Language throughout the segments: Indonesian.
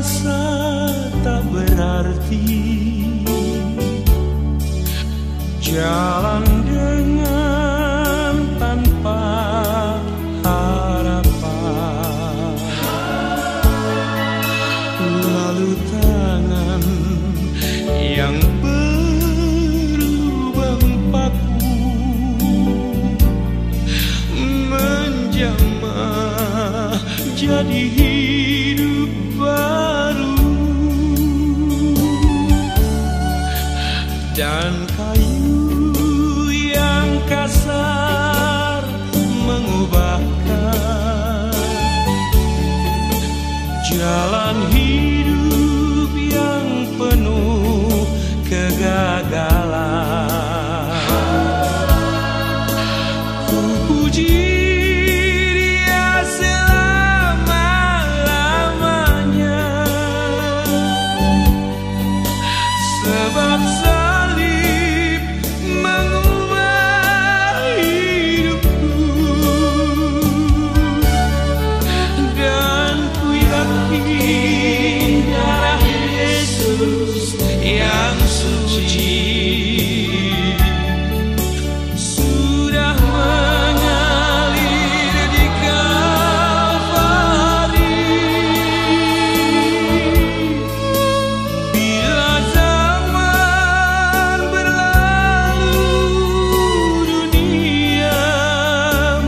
merasa tak berarti, jalan dengan tanpa harapan, lalu tangan yang berlubang paku menjamah jadi hidup baru, dan kayu yang kasar mengubahkan jalan hidup yang penuh kegagalan. Ku puji Dia selama-lamanya, sebab salib mengubah hidupku, dan ku yakin darah Yesus yang suci sudah mengalir di Kalvari. Bila zaman berlalu, dunia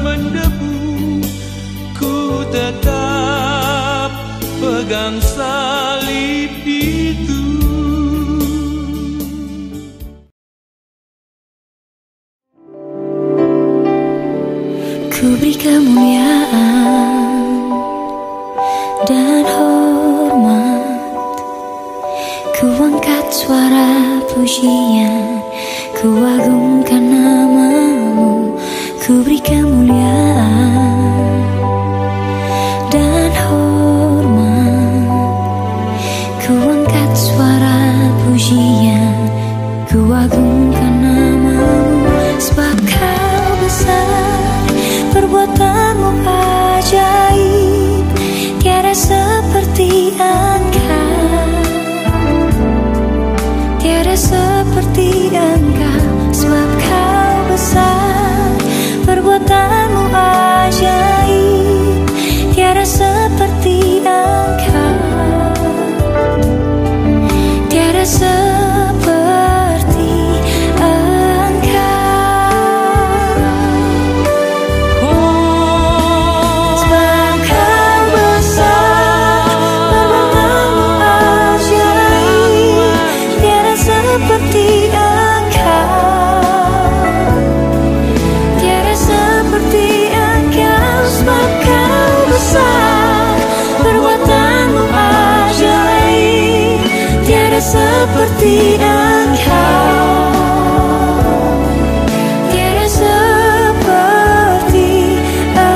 mendebu, ku tetap pegang salib itu. Ku beri kemuliaan dan hormat, ku angkat suara pujian, ku agungkan nama-Mu. Ku beri kemuliaan dan hormat, ku angkat suara pujian, ku agungkan nama-Mu. Sebab Kau besar, perbuatan-Mu ajaib, tiada seperti Engkau, tiada seperti Engkau. Sebab Kau besar, perbuatan-Mu ajaib, tiada seperti Engkau, tiada seperti seperti Engkau, tiada seperti Engkau,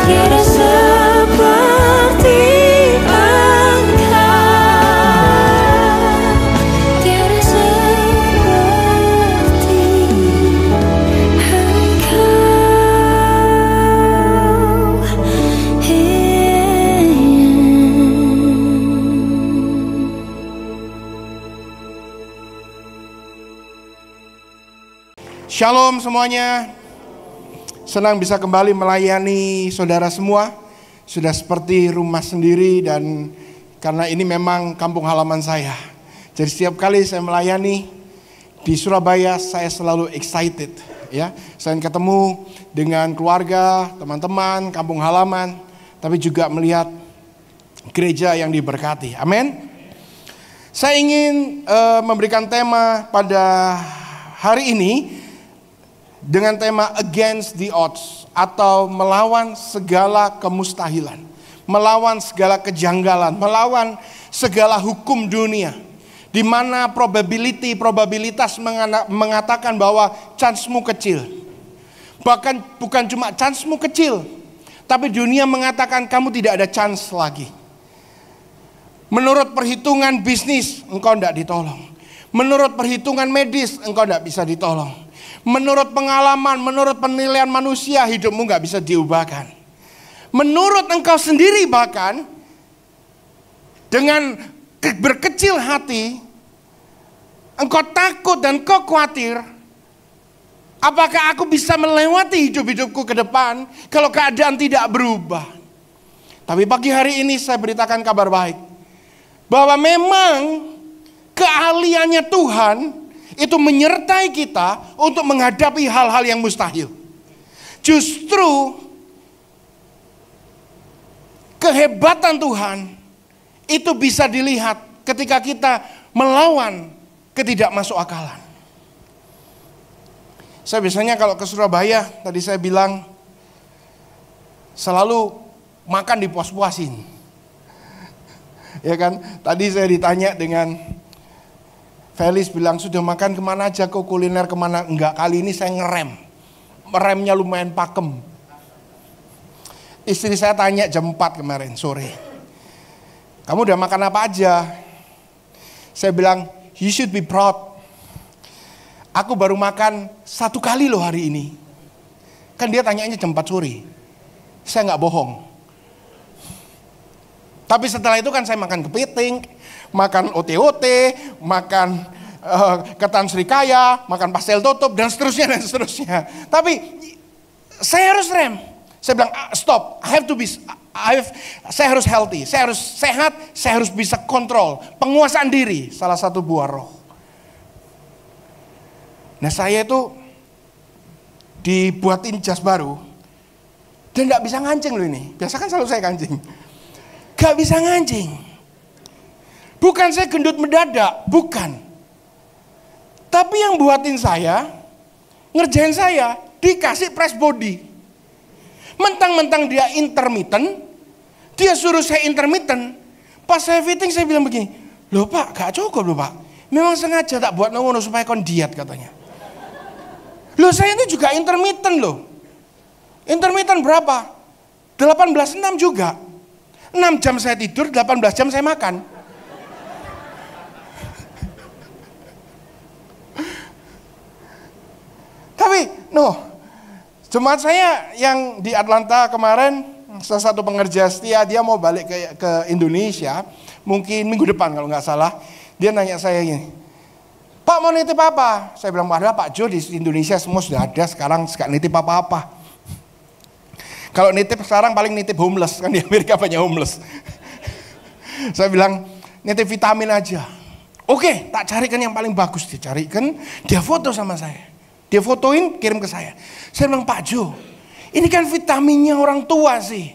tiada seperti Engkau, tiada seperti Shalom semuanya, senang bisa kembali melayani saudara semua. Sudah seperti rumah sendiri, dan karena ini memang kampung halaman saya. Jadi setiap kali saya melayani di Surabaya, saya selalu excited, ya. Selain ketemu dengan keluarga, teman-teman, kampung halaman, tapi juga melihat gereja yang diberkati. Amin. Saya ingin memberikan tema pada hari ini dengan tema Against the Odds, atau melawan segala kemustahilan, melawan segala kejanggalan, melawan segala hukum dunia, di mana probabilitas mengatakan bahwa chance-mu kecil. Bahkan bukan cuma chance-mu kecil, tapi dunia mengatakan kamu tidak ada chance lagi. Menurut perhitungan bisnis, engkau tidak ditolong. Menurut perhitungan medis, engkau tidak bisa ditolong. Menurut pengalaman, menurut penilaian manusia, hidupmu gak bisa diubahkan. menurut engkau sendiri bahkan, dengan berkecil hati, engkau takut dan kau khawatir, apakah aku bisa melewati hidup-hidupku ke depan kalau keadaan tidak berubah? Tapi pagi hari ini saya beritakan kabar baik, bahwa memang keahliannya Tuhan itu menyertai kita untuk menghadapi hal-hal yang mustahil. Justru kehebatan Tuhan itu bisa dilihat ketika kita melawan ketidakmasukakalan. Saya biasanya kalau ke Surabaya, tadi saya bilang, selalu makan dipuas-puasin. Ya kan, tadi saya ditanya dengan Felis, bilang sudah makan kemana aja, kok kuliner kemana? Enggak, kali ini saya ngerem. Remnya lumayan pakem. Istri saya tanya jam 4 kemarin sore, kamu udah makan apa aja? Saya bilang, you should be proud. Aku baru makan 1 kali loh hari ini. Kan dia tanyanya jam 4 sore. Saya gak bohong. Tapi setelah itu kan saya makan kepiting, makan OT-OT, makan ketan serikaya, makan pastel tutup, dan seterusnya dan seterusnya. Tapi saya harus rem. Saya bilang stop, saya harus healthy, saya harus sehat, saya harus bisa kontrol. Penguasaan diri, salah satu buah roh. Nah saya itu dibuatin jas baru, dan gak bisa ngancing loh ini. Biasa kan selalu saya kancing. Gak bisa ngancing. Bukan saya gendut mendadak, bukan. Tapi yang buatin saya, ngerjain saya, dikasih press body. Mentang-mentang dia intermittent, dia suruh saya intermittent. Pas saya fitting saya bilang begini, loh Pak, gak cukup loh Pak. Memang sengaja tak buat ngono supaya kon diet katanya. Loh saya ini juga intermittent loh. Intermittent berapa? 18-6 juga. 6 jam saya tidur, 18 jam saya makan. Tapi, jemaat saya yang di Atlanta kemarin, salah satu pengerja setia, dia mau balik ke Indonesia, mungkin minggu depan kalau nggak salah. Dia nanya saya gini, Pak mau nitip apa? Saya bilang, ada Pak Jo di Indonesia semua sudah ada, sekarang gak nitip apa-apa. Kalau nitip sekarang paling nitip homeless, kan di Amerika banyak homeless. Saya bilang, nitip vitamin aja. Oke, tak carikan yang paling bagus, dia carikan, dia foto sama saya. Dia fotoin, kirim ke saya. Saya bilang, Pak Jo, ini kan vitaminnya orang tua sih.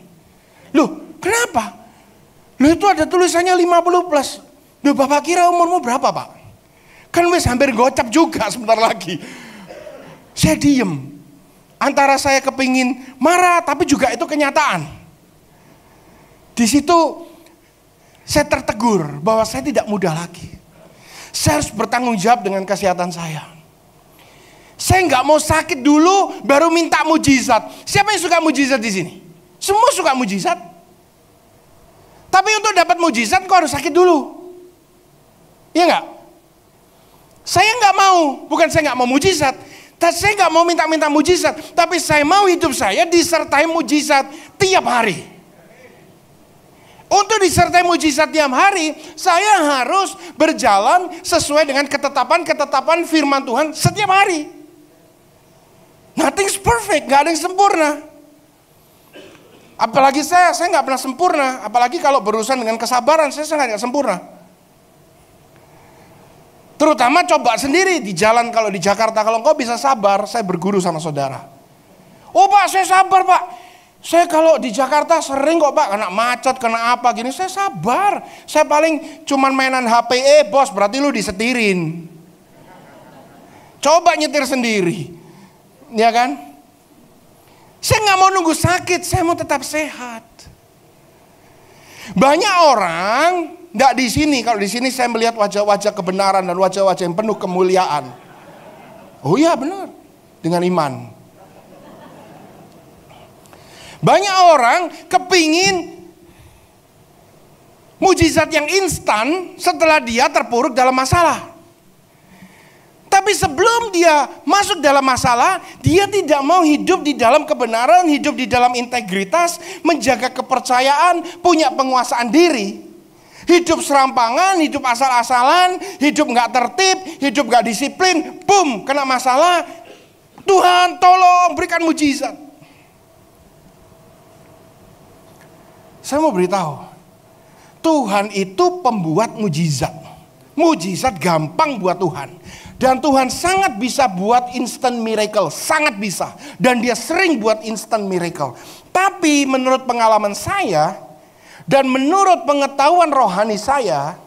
Loh, kenapa? Loh itu ada tulisannya 50 plus. Loh Bapak kira umurmu berapa Pak? Kan wes hampir gocap juga sebentar lagi. Saya diem. Antara saya kepingin marah, tapi juga itu kenyataan. Di situ saya tertegur bahwa saya tidak muda lagi. Saya harus bertanggung jawab dengan kesehatan saya. Saya nggak mau sakit dulu, baru minta mujizat. Siapa yang suka mujizat di sini? Semua suka mujizat. Tapi untuk dapat mujizat, kau harus sakit dulu. Iya nggak? Saya nggak mau, bukan saya nggak mau mujizat. Saya nggak mau minta mujizat, tapi saya mau hidup saya disertai mujizat tiap hari. Untuk disertai mujizat tiap hari, saya harus berjalan sesuai dengan ketetapan firman Tuhan setiap hari. Nothing's perfect, nggak ada yang sempurna. Apalagi saya nggak pernah sempurna. Apalagi kalau berurusan dengan kesabaran, saya sangat nggak sempurna. Terutama coba sendiri di jalan kalau di Jakarta, kalau engkau bisa sabar, saya berguru sama saudara. Oh Pak, saya sabar Pak. Saya kalau di Jakarta sering kok Pak, kena macet, kena apa gini, saya sabar. Saya paling cuman mainan HP, bos, berarti lu disetirin. Coba nyetir sendiri. Ya kan? Saya nggak mau nunggu sakit, saya mau tetap sehat. Banyak orang nggak di sini. Kalau di sini saya melihat wajah-wajah kebenaran dan wajah-wajah yang penuh kemuliaan. Oh iya benar, dengan iman. Banyak orang kepingin mujizat yang instan setelah dia terpuruk dalam masalah. Tapi sebelum dia masuk dalam masalah, dia tidak mau hidup di dalam kebenaran, hidup di dalam integritas, menjaga kepercayaan, punya penguasaan diri. Hidup serampangan, hidup asal-asalan, hidup gak tertib, hidup gak disiplin, boom, kena masalah. Tuhan tolong berikan mujizat. Saya mau beritahu, Tuhan itu pembuat mujizat. Mujizat gampang buat Tuhan. Dan Tuhan sangat bisa buat instant miracle, sangat bisa. Dan dia sering buat instant miracle. Tapi menurut pengalaman saya dan menurut pengetahuan rohani saya,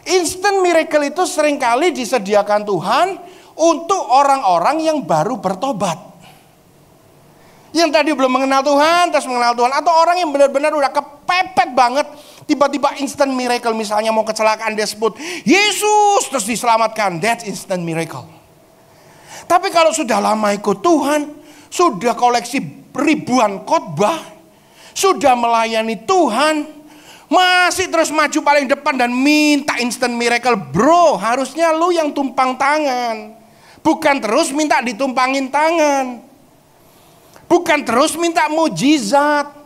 instant miracle itu seringkali disediakan Tuhan untuk orang-orang yang baru bertobat. Yang tadi belum mengenal Tuhan, terus mengenal Tuhan. Atau orang yang benar-benar udah kepepet banget. Tiba-tiba instant miracle, misalnya mau kecelakaan dia sebut Yesus terus diselamatkan. That's instant miracle. Tapi kalau sudah lama ikut Tuhan, sudah koleksi ribuan khotbah, sudah melayani Tuhan, masih terus maju paling depan dan minta instant miracle. Bro, harusnya lu yang tumpang tangan. Bukan terus minta ditumpangin tangan. Bukan terus minta mujizat.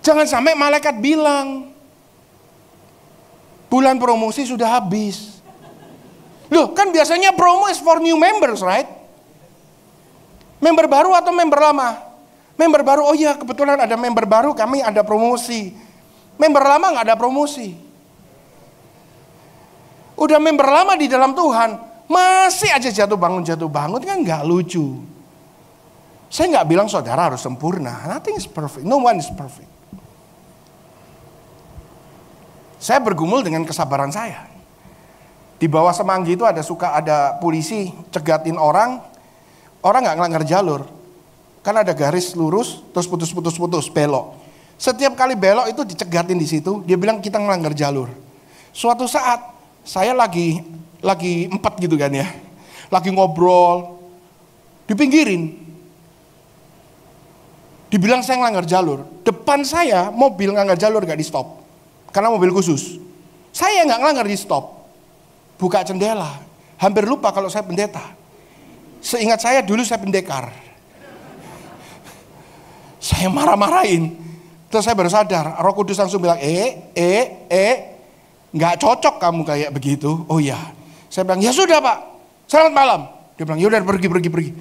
Jangan sampai malaikat bilang, bulan promosi sudah habis. Loh, kan biasanya promo is for new members, right? Member baru atau member lama? Member baru, oh iya kebetulan ada member baru, kami ada promosi. Member lama gak ada promosi. Udah member lama di dalam Tuhan, masih aja jatuh bangun kan gak lucu. Saya gak bilang saudara harus sempurna, nothing is perfect, no one is perfect. Saya bergumul dengan kesabaran saya. Di bawah Semanggi itu ada polisi cegatin orang nggak ngelanggar jalur. Kan ada garis lurus, terus putus belok. Setiap kali belok itu dicegatin di situ. Dia bilang kita ngelanggar jalur. Suatu saat saya lagi empat gitu kan ya, lagi ngobrol, dipinggirin. Dibilang saya ngelanggar jalur. Depan saya mobil ngelanggar jalur gak di stop. Karena mobil khusus. Saya nggak ngelanggar di stop. Buka jendela. Hampir lupa kalau saya pendeta. Seingat saya dulu saya pendekar. Saya marah-marahin. Terus saya baru sadar. Roh Kudus langsung bilang, nggak cocok kamu kayak begitu. Oh iya. Saya bilang, ya sudah Pak. Selamat malam. Dia bilang, yaudah pergi.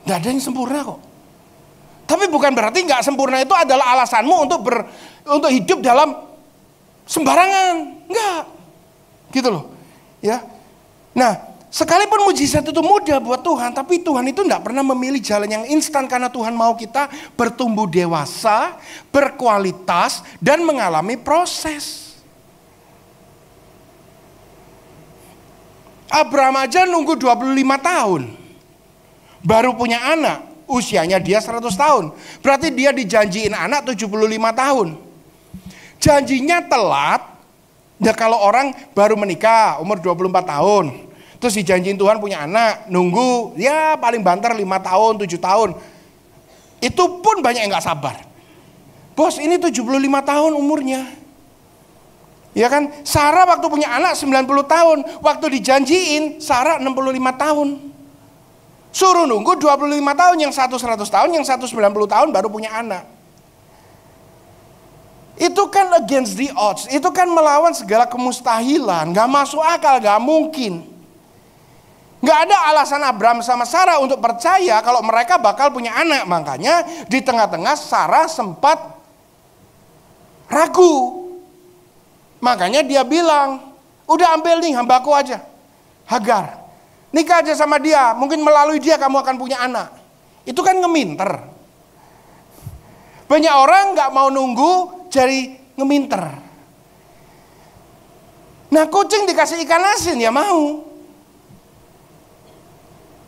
Nggak ada yang sempurna kok. Tapi bukan berarti nggak sempurna itu adalah alasanmu untuk hidup dalam sembarangan, enggak, gitu loh, ya. Nah, sekalipun mujizat itu mudah buat Tuhan, tapi Tuhan itu nggak pernah memilih jalan yang instan karena Tuhan mau kita bertumbuh dewasa, berkualitas dan mengalami proses. Abraham aja nunggu 25 tahun, baru punya anak. Usianya dia 100 tahun. Berarti dia dijanjiin anak 75 tahun. Janjinya telat. Ya kalau orang baru menikah umur 24 tahun. Terus dijanjiin Tuhan punya anak. Nunggu ya paling banter 5 tahun, 7 tahun. Itu pun banyak yang gak sabar. Bos ini 75 tahun umurnya. Ya kan? Sarah waktu punya anak 90 tahun. Waktu dijanjiin Sarah 65 tahun. Suruh nunggu 25 tahun, yang satu 100 tahun, yang satu 90 tahun baru punya anak. Itu kan against the odds, itu kan melawan segala kemustahilan, gak masuk akal, gak mungkin. Gak ada alasan Abraham sama Sarah untuk percaya kalau mereka bakal punya anak. Makanya di tengah-tengah Sarah sempat ragu. Makanya dia bilang, udah ambil nih hambaku aja, Hagar. Nikah aja sama dia, mungkin melalui dia kamu akan punya anak. Itu kan ngeminter. Banyak orang gak mau nunggu jadi ngeminter. Nah kucing dikasih ikan asin ya mau.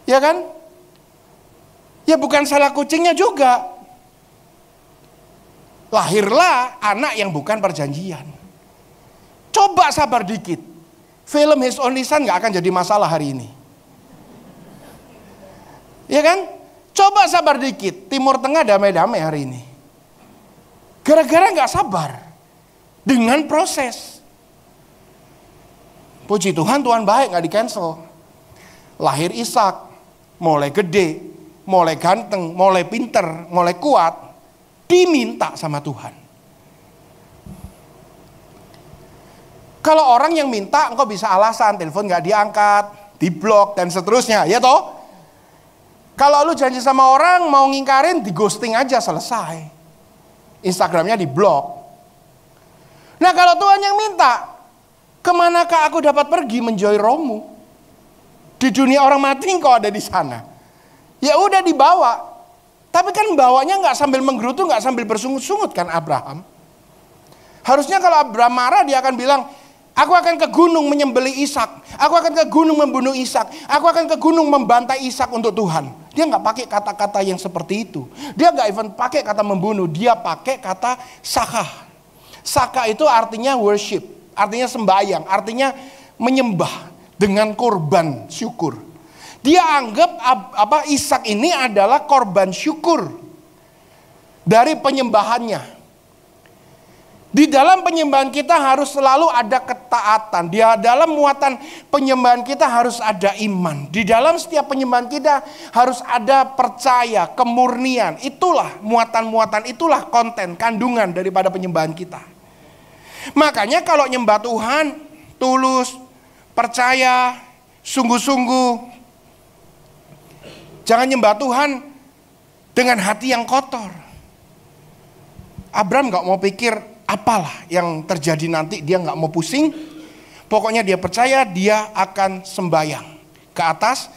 Ya kan? Ya bukan salah kucingnya juga. Lahirlah anak yang bukan perjanjian. Coba sabar dikit. Film His Only Son gak akan jadi masalah hari ini. Ya kan? Coba sabar dikit. Timur Tengah damai-damai hari ini. Gara-gara gak sabar. Dengan proses. Puji Tuhan, Tuhan baik, gak di-cancel. Lahir Ishak, mulai gede, mulai ganteng, mulai pinter, mulai kuat, diminta sama Tuhan. Kalau orang yang minta, engkau bisa alasan, telepon gak diangkat, diblok, dan seterusnya, ya toh? Kalau lu janji sama orang, mau ngingkarin, di ghosting aja, selesai. Instagramnya diblok. Nah kalau Tuhan yang minta, kemanakah aku dapat pergi menjauhi rohmu? Di dunia orang mati engkau ada di sana. Ya udah dibawa. Tapi kan bawanya gak sambil menggerutu, gak sambil bersungut-sungut kan Abraham. Harusnya kalau Abraham marah, dia akan bilang, aku akan ke gunung menyembelih Ishak. Aku akan ke gunung membunuh Ishak. Aku akan ke gunung membantai Ishak untuk Tuhan. Dia nggak pakai kata-kata yang seperti itu. Dia nggak even pakai kata membunuh. Dia pakai kata sakah. Sakah itu artinya worship, artinya sembahyang, artinya menyembah dengan korban syukur. Dia anggap Ishak ini adalah korban syukur dari penyembahannya. Di dalam penyembahan kita harus selalu ada ketaatan. Di dalam muatan penyembahan kita harus ada iman. Di dalam setiap penyembahan kita harus ada percaya, kemurnian. Itulah muatan-muatan, itulah konten, kandungan daripada penyembahan kita. Makanya kalau nyembah Tuhan, tulus, percaya, sungguh-sungguh. Jangan nyembah Tuhan dengan hati yang kotor. Abraham gak mau pikir, apalah yang terjadi nanti, dia gak mau pusing. Pokoknya dia percaya dia akan sembahyang ke atas.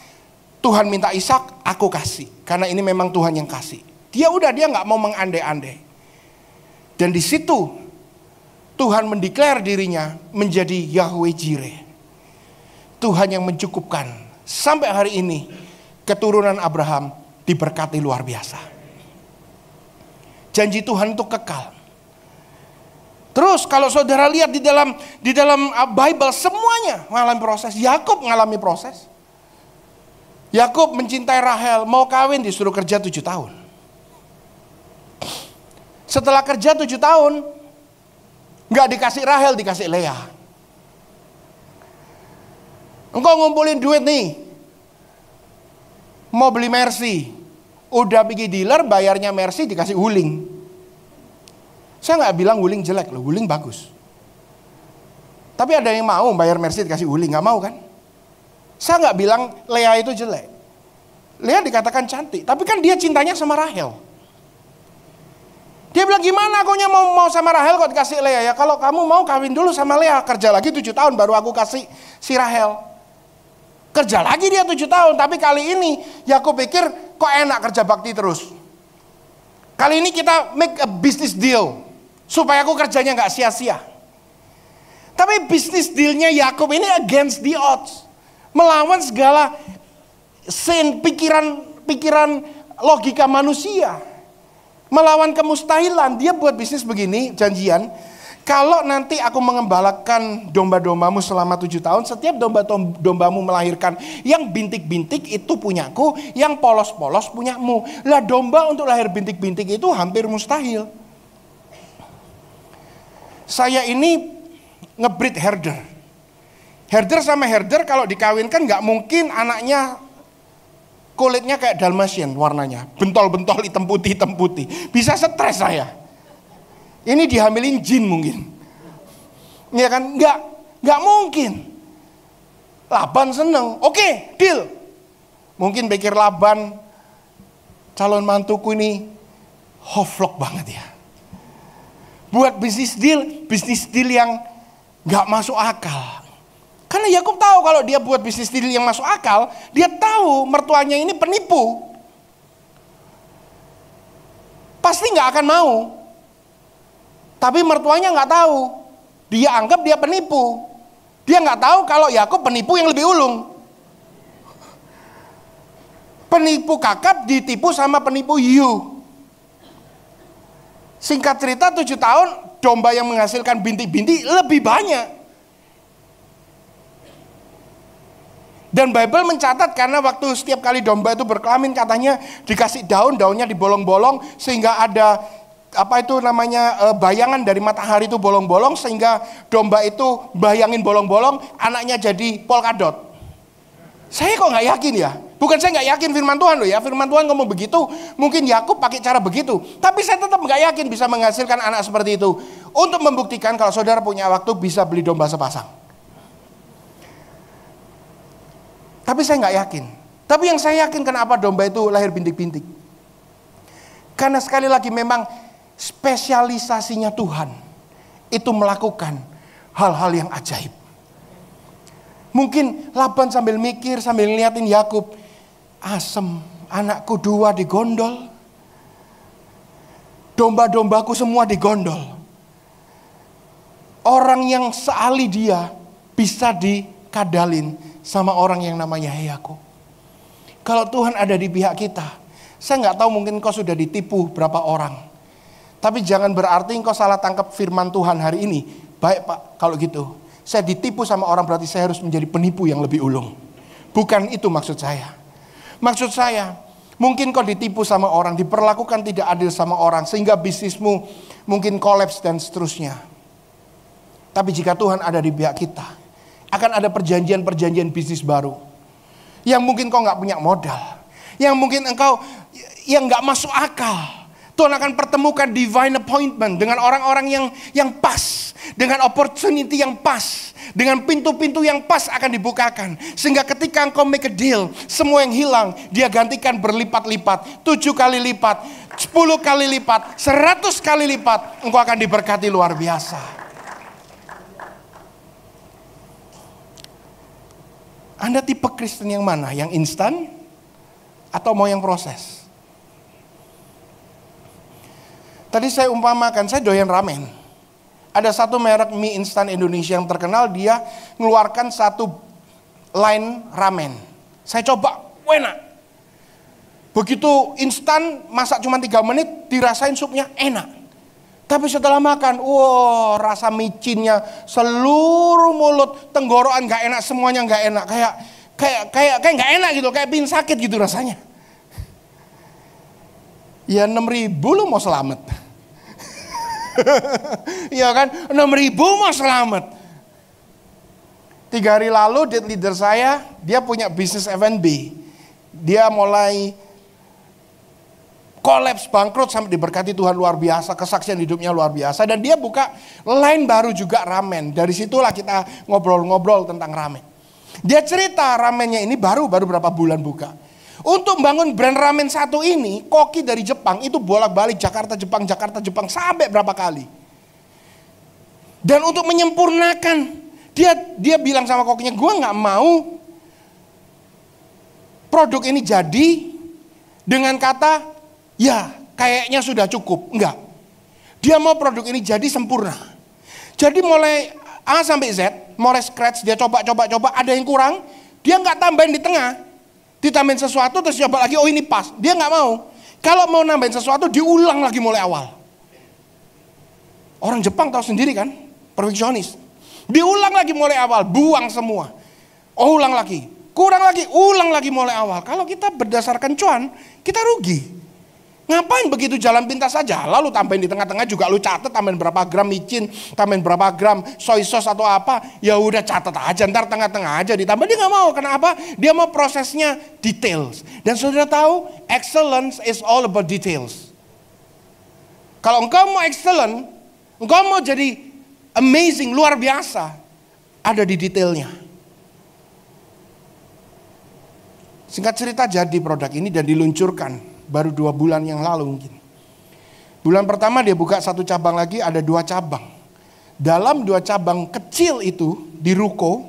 Tuhan minta Ishak, aku kasih. Karena ini memang Tuhan yang kasih. Dia gak mau mengandai-andai. Dan di situ Tuhan mendeklar dirinya menjadi Yahweh Jireh. Tuhan yang mencukupkan. Sampai hari ini keturunan Abraham diberkati luar biasa. Janji Tuhan itu kekal. Terus kalau saudara lihat di dalam Bible semuanya mengalami proses. Yakub mengalami proses. Yakub mencintai Rahel, mau kawin disuruh kerja 7 tahun. Setelah kerja 7 tahun, nggak dikasih Rahel, dikasih Leah. Engkau ngumpulin duit nih, mau beli Mercy, udah pergi dealer, bayarnya Mercy dikasih Wuling. Saya nggak bilang Wuling jelek loh, Wuling bagus. Tapi ada yang mau bayar Mercy dikasih Wuling, nggak mau kan? Saya nggak bilang Leah itu jelek. Leah dikatakan cantik, tapi kan dia cintanya sama Rahel. Dia bilang gimana akunya mau sama Rahel kok dikasih Leah? Ya kalau kamu mau kawin dulu sama Leah, kerja lagi 7 tahun baru aku kasih si Rahel. Kerja lagi dia 7 tahun, tapi kali ini ya aku pikir kok enak kerja bakti terus. Kali ini kita make a business deal supaya aku kerjanya nggak sia-sia. Tapi bisnis dealnya Yakub ini against the odds, melawan segala pikiran logika manusia, melawan kemustahilan. Dia buat bisnis begini, janjian. Kalau nanti aku mengembalakan domba-dombamu selama 7 tahun, setiap domba-dombamu melahirkan yang bintik-bintik itu punyaku, yang polos-polos punyamu. Lah domba untuk lahir bintik-bintik itu hampir mustahil. Saya ini ngebreed herder. Herder sama herder kalau dikawinkan gak mungkin anaknya kulitnya kayak Dalmatian warnanya. Bentol-bentol hitam putih. Bisa stres saya. Ini dihamilin jin mungkin. Ya kan? Nggak mungkin. Laban seneng. Oke, deal. Mungkin pikir Laban, calon mantuku ini hoflok banget ya. Buat bisnis deal yang nggak masuk akal. Karena Yakub tahu kalau dia buat bisnis deal yang masuk akal, dia tahu mertuanya ini penipu. Pasti nggak akan mau. Tapi mertuanya nggak tahu, dia anggap dia penipu. Dia nggak tahu kalau Yakub penipu yang lebih ulung. Penipu kakap ditipu sama penipu hiu. Singkat cerita 7 tahun domba yang menghasilkan bintik-bintik lebih banyak. Dan Bible mencatat karena waktu setiap kali domba itu berkelamin katanya dikasih daun, daunnya dibolong-bolong sehingga ada apa itu namanya, bayangan dari matahari itu bolong-bolong, sehingga domba itu bayangin bolong-bolong, anaknya jadi polkadot. Saya kok nggak yakin ya? Bukan saya nggak yakin firman Tuhan loh ya, firman Tuhan ngomong begitu, mungkin Yakub pakai cara begitu. Tapi saya tetap nggak yakin bisa menghasilkan anak seperti itu. Untuk membuktikan kalau saudara punya waktu bisa beli domba sepasang. Tapi saya nggak yakin. Tapi yang saya yakin kenapa domba itu lahir bintik-bintik. Karena sekali lagi memang spesialisasinya Tuhan itu melakukan hal-hal yang ajaib. Mungkin Laban sambil mikir, sambil ngeliatin Yakub, asem, anakku 2 digondol, domba-dombaku semua digondol. Orang yang seali dia bisa dikadalin sama orang yang namanya Yakub. Kalau Tuhan ada di pihak kita, saya nggak tahu mungkin kau sudah ditipu berapa orang. Tapi jangan berarti kau salah tangkap firman Tuhan hari ini. Baik Pak, kalau gitu. Saya ditipu sama orang berarti saya harus menjadi penipu yang lebih ulung. Bukan itu maksud saya. Maksud saya, mungkin kau ditipu sama orang, diperlakukan tidak adil sama orang, sehingga bisnismu mungkin kolaps dan seterusnya. Tapi jika Tuhan ada di pihak kita, akan ada perjanjian-perjanjian bisnis baru. Yang mungkin kau gak punya modal. Yang mungkin engkau yang gak masuk akal. Tuhan akan pertemukan divine appointment dengan orang-orang yang pas. Dengan opportunity yang pas. Dengan pintu-pintu yang pas akan dibukakan. Sehingga ketika engkau make a deal, semua yang hilang dia gantikan berlipat-lipat. 7 kali lipat, 10 kali lipat, 100 kali lipat. Engkau akan diberkati luar biasa. Anda tipe Kristen yang mana? Yang instan? Atau mau yang proses? Tadi saya umpamakan, saya doyan ramen. Ada satu merek mie instan Indonesia yang terkenal, dia mengeluarkan satu line ramen. Saya coba, enak. Begitu instan, masak cuma 3 menit, dirasain supnya enak. Tapi setelah makan, rasa micinnya seluruh mulut, tenggorokan gak enak, semuanya gak enak. Kayak gak enak gitu, kayak pingin sakit gitu rasanya. Ya 6.000 lu mau selamat. Iya kan, 6.000 mau selamat. 3 hari lalu leader saya, dia punya bisnis F&B. Dia mulai kolaps, bangkrut, sampai diberkati Tuhan luar biasa, kesaksian hidupnya luar biasa. Dan dia buka line baru juga, ramen. Dari situlah kita ngobrol-ngobrol tentang ramen. Dia cerita ramennya ini baru berapa bulan buka. Untuk bangun brand ramen satu ini, koki dari Jepang itu bolak-balik Jakarta Jepang sampai berapa kali. Dan untuk menyempurnakan, dia bilang sama kokinya, gue gak mau produk ini jadi dengan kata, ya kayaknya sudah cukup. Enggak. Dia mau produk ini jadi sempurna. Jadi mulai A sampai Z, mulai scratch, dia coba, ada yang kurang, dia gak tambahin di tengah. Ditambahin sesuatu terus coba lagi, ini pas. Dia gak mau. Kalau mau nambahin sesuatu, diulang lagi mulai awal. Orang Jepang tahu sendiri kan, perfeksionis. Diulang lagi mulai awal, buang semua. Ulang lagi, kurang lagi, ulang lagi mulai awal. Kalau kita berdasarkan cuan, kita rugi. Ngapain begitu jalan pintas saja? Lalu tambahin di tengah-tengah juga lu catat, tambahin berapa gram micin, tambahin berapa gram soy sauce atau apa. Ya udah catat aja, ntar tengah-tengah aja ditambah. Dia gak mau, kenapa? Dia mau prosesnya details. Dan saudara tahu, excellence is all about details. Kalau engkau mau excellent, engkau mau jadi amazing, luar biasa, ada di detailnya. Singkat cerita jadi produk ini dan diluncurkan. Baru 2 bulan yang lalu mungkin. Bulan pertama dia buka 1 cabang lagi, ada 2 cabang. Dalam 2 cabang kecil itu di ruko,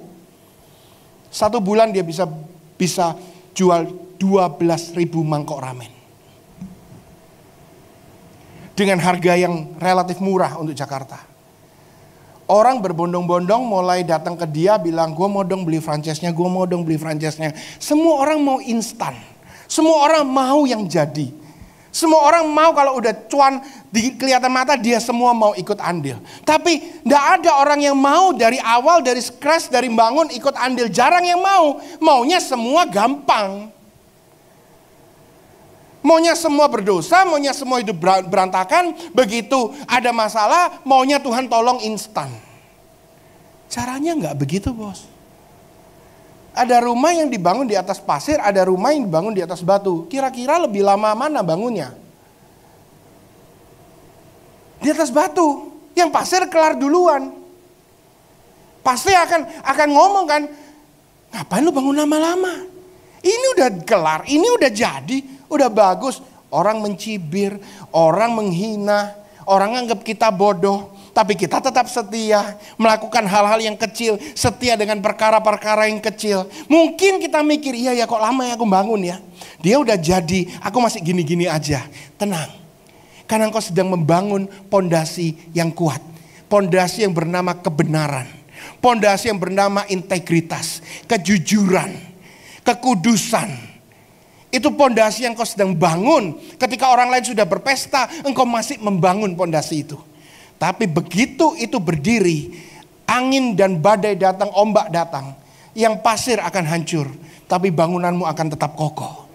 1 bulan dia bisa jual 12.000 mangkok ramen. Dengan harga yang relatif murah untuk Jakarta. Orang berbondong-bondong mulai datang ke dia bilang, gue mau dong beli franchise-nya, gue mau dong beli franchise-nya. Semua orang mau instan. Semua orang mau yang jadi. Semua orang mau kalau udah cuan kelihatan mata, dia semua mau ikut andil. Tapi tidak ada orang yang mau dari awal, dari scratch, dari bangun ikut andil. Jarang yang mau. Maunya semua gampang. Maunya semua berdosa, maunya semua hidup berantakan. Begitu ada masalah, maunya Tuhan tolong instan. Caranya nggak begitu, bos. Ada rumah yang dibangun di atas pasir, ada rumah yang dibangun di atas batu. Kira-kira lebih lama mana bangunnya? Di atas batu. Yang pasir kelar duluan. Pasti akan ngomong kan, ngapain lu bangun lama-lama? Ini udah kelar, ini udah jadi, udah bagus. Orang mencibir, orang menghina, orang anggap kita bodoh. Tapi kita tetap setia, melakukan hal-hal yang kecil, setia dengan perkara-perkara yang kecil. Mungkin kita mikir, iya ya kok lama ya aku bangun ya. Dia udah jadi, aku masih gini-gini aja. Tenang, karena engkau sedang membangun pondasi yang kuat. Pondasi yang bernama kebenaran. Pondasi yang bernama integritas, kejujuran, kekudusan. Itu pondasi yang kau sedang bangun. Ketika orang lain sudah berpesta, engkau masih membangun pondasi itu. Tapi begitu itu berdiri, angin dan badai datang, ombak datang, yang pasir akan hancur, tapi bangunanmu akan tetap kokoh.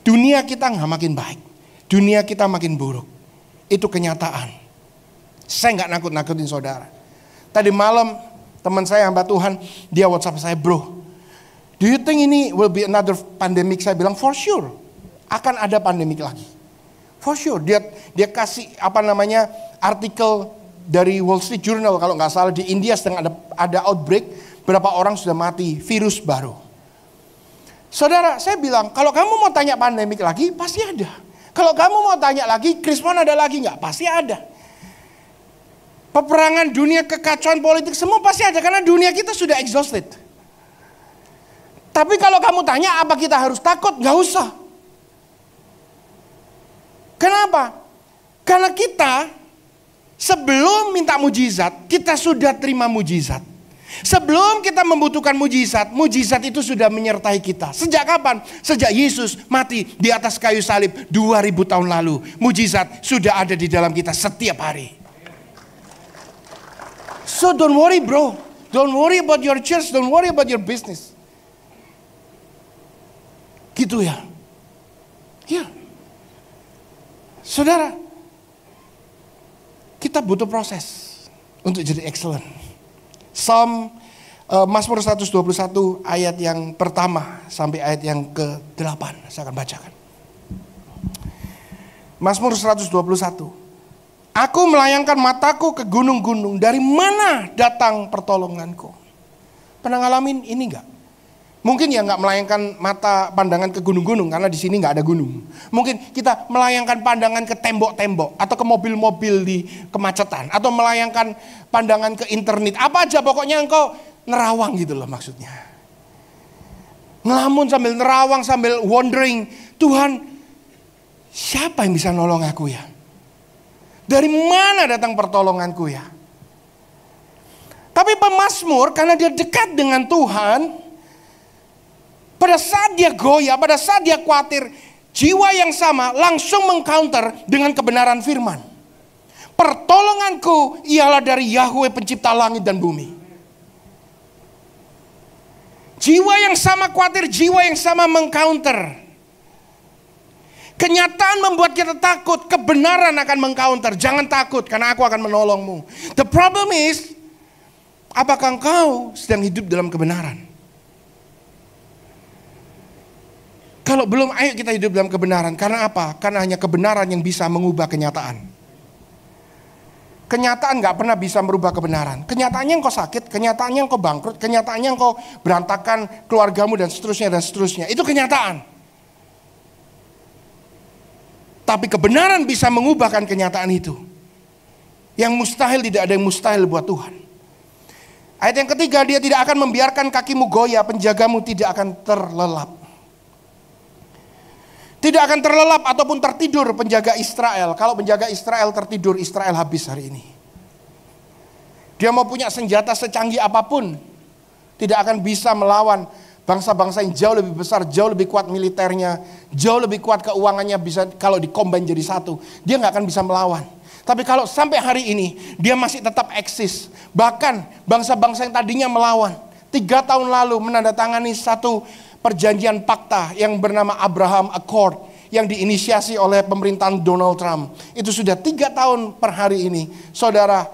Dunia kita nggak makin baik, dunia kita makin buruk. Itu kenyataan. Saya nggak nakut-nakutin saudara. Tadi malam teman saya hamba Tuhan, dia WhatsApp saya, bro, do you think ini will be another pandemic? Saya bilang for sure, akan ada pandemik lagi. For sure, dia kasih artikel dari Wall Street Journal kalau nggak salah, di India sedang ada outbreak, berapa orang sudah mati, virus baru. Saudara, saya bilang kalau kamu mau tanya pandemik lagi, pasti ada. Kalau kamu mau tanya lagi, krismon ada lagi nggak? Pasti ada. Peperangan dunia, kekacauan politik, semua pasti ada karena dunia kita sudah exhausted. Tapi kalau kamu tanya apa kita harus takut? Nggak usah. Kenapa? Karena kita sebelum minta mujizat, kita sudah terima mujizat. Sebelum kita membutuhkan mujizat, mujizat itu sudah menyertai kita. Sejak kapan? Sejak Yesus mati di atas kayu salib 2000 tahun lalu. Mujizat sudah ada di dalam kita setiap hari. So don't worry bro. Don't worry about your church, don't worry about your business. Gitu ya. Ya. Saudara, kita butuh proses untuk jadi excellent. Mazmur 121 ayat yang pertama sampai ayat yang ke-8 saya akan bacakan. Mazmur 121. Aku melayangkan mataku ke gunung-gunung, dari mana datang pertolonganku? Pernah ngalamin ini enggak? Mungkin ya nggak melayangkan mata pandangan ke gunung-gunung karena di sini nggak ada gunung. Mungkin kita melayangkan pandangan ke tembok-tembok atau ke mobil-mobil di kemacetan atau melayangkan pandangan ke internet. Apa aja pokoknya engkau nerawang gitu loh maksudnya. Ngelamun sambil nerawang sambil wondering, Tuhan siapa yang bisa nolong aku ya? Dari mana datang pertolonganku ya? Tapi pemazmur karena dia dekat dengan Tuhan, pada saat dia goyah, pada saat dia khawatir, jiwa yang sama langsung mengcounter dengan kebenaran firman. Pertolonganku ialah dari Yahweh pencipta langit dan bumi. Jiwa yang sama khawatir, jiwa yang sama mengcounter. Kenyataan membuat kita takut, kebenaran akan mengcounter. Jangan takut karena aku akan menolongmu. The problem is, apakah engkau sedang hidup dalam kebenaran? Kalau belum, ayo kita hidup dalam kebenaran. Karena apa? Karena hanya kebenaran yang bisa mengubah kenyataan. Kenyataan gak pernah bisa merubah kebenaran. Kenyataannya engkau sakit, kenyataannya engkau bangkrut, kenyataannya engkau berantakan keluargamu dan seterusnya dan seterusnya. Itu kenyataan. Tapi kebenaran bisa mengubahkan kenyataan itu. Yang mustahil, tidak ada yang mustahil buat Tuhan. Ayat yang ketiga, dia tidak akan membiarkan kakimu goyah, penjagamu tidak akan terlelap. Tidak akan terlelap ataupun tertidur penjaga Israel. Kalau penjaga Israel tertidur, Israel habis hari ini. Dia mau punya senjata secanggih apapun, tidak akan bisa melawan bangsa-bangsa yang jauh lebih besar, jauh lebih kuat militernya, jauh lebih kuat keuangannya, bisa kalau dikombin jadi satu. Dia gak akan bisa melawan. Tapi kalau sampai hari ini, dia masih tetap eksis. Bahkan bangsa-bangsa yang tadinya melawan, 3 tahun lalu menandatangani satu perjanjian pakta yang bernama Abraham Accord. yang diinisiasi oleh pemerintahan Donald Trump. Itu sudah 3 tahun per hari ini. Saudara,